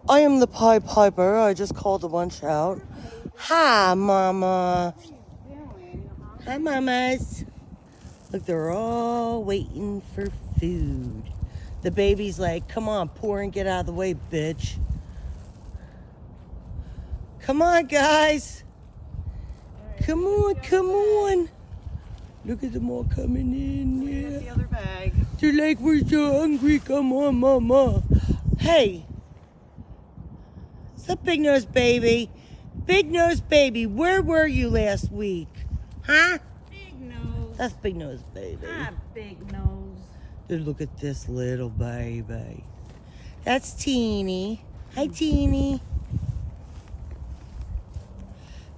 I am the Pied Piper. I just called a bunch out. Hi, Mama. Hi, Mamas. Look, they're all waiting for food. The baby's like, come on, pour and get out of the way, bitch. Come on, guys. Come on, come on. Look at them all coming in. Yeah. The other bag. They're like, we're so hungry. Come on, Mama. Hey. What's up, Big Nose Baby? Big Nose Baby, where were you last week? Huh? Big Nose. That's Big Nose Baby. Ah, Big Nose. Dude, look at this little baby. That's Teeny. Hi, Teeny.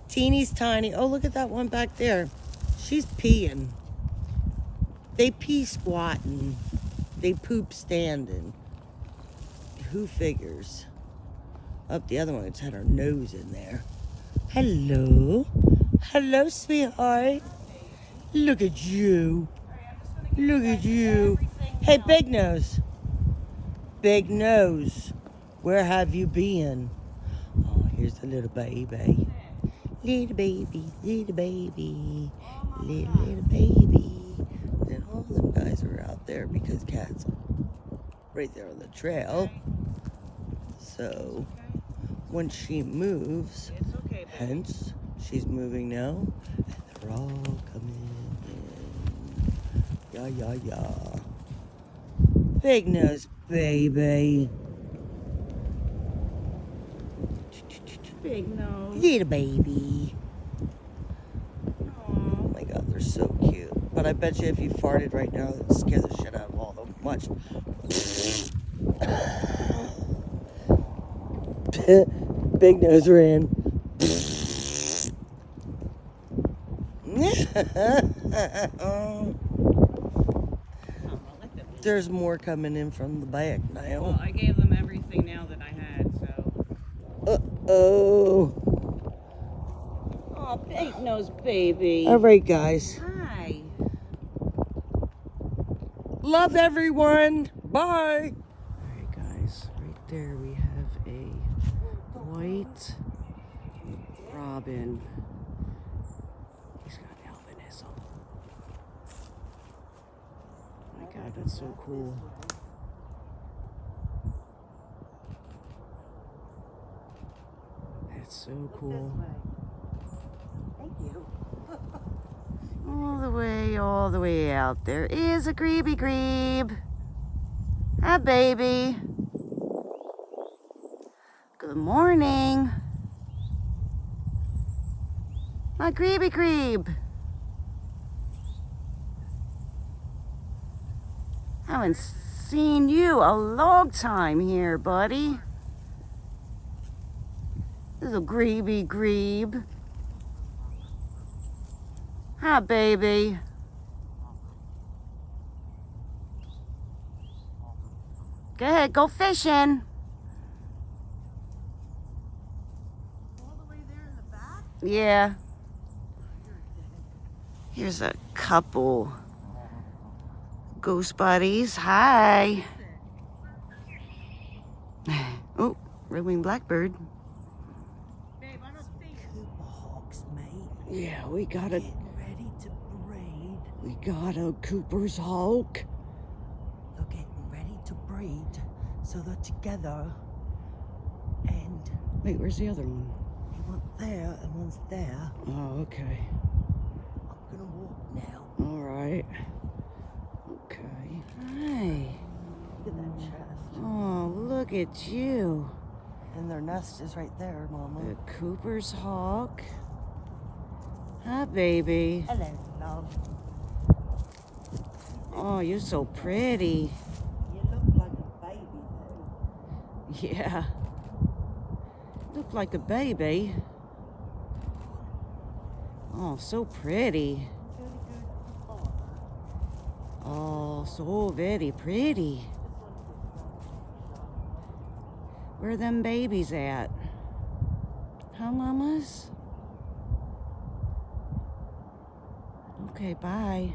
Teeny's tiny. Oh, look at that one back there. She's peeing. They pee squatting. They poop standing. Who figures? Oh, the other one's had her nose in there. Hello. Hello, sweetheart. Look at you. Look at you. Hey, Big Nose. Big Nose. Where have you been? Oh, here's the little baby. Little baby, little baby, little baby. Then all them guys are out there because Cat's right there on the trail. So when she moves, hence she's moving now, and they're all coming in. Yeah, yeah, yeah. Big Nose Baby. Big Nose. Little baby. Oh my God, they're so cute. But I bet you if you farted right now, it'd scare the shit out of all of them. Watch. Big Nose ran. There's more coming in from the back now. Well, I gave them everything now that I had, so. Uh-oh. Oh, Big Nose Baby. All right, guys. Hi. Love everyone. Bye. All right, guys. Right there we have a white robin. He's got albinism. Oh my God, that's so cool. That's so cool. Thank you. All the way out there is a Grebe Grebe. Hi, baby. Good morning. My Grebe Grebe. Haven't seen you a long time here, buddy. Little Grebe Grebe. Hi, baby. Go ahead, go fishing. All the way there in the back? Yeah. Here's a couple ghost buddies. Hi. Oh, red-winged blackbird. Babe, I don't see it. Hawks, mate. Yeah, we got a Getting ready to breed. we got a Cooper's hawk. They're getting ready to breed, so they're together. And Wait, where's the other one? one's there and one's there. Oh, okay. I'm gonna walk now. All right. Okay. Hi. Look at that chest. Oh, look at you. And their nest is right there, Mama. The Cooper's hawk. Hi, baby. Hello, love. Oh, you're so pretty. You look like a baby, though. Yeah. Look like a baby. Oh, so pretty. Very good father. Oh, so very pretty. Where are them babies at? Huh, mamas? Okay, bye.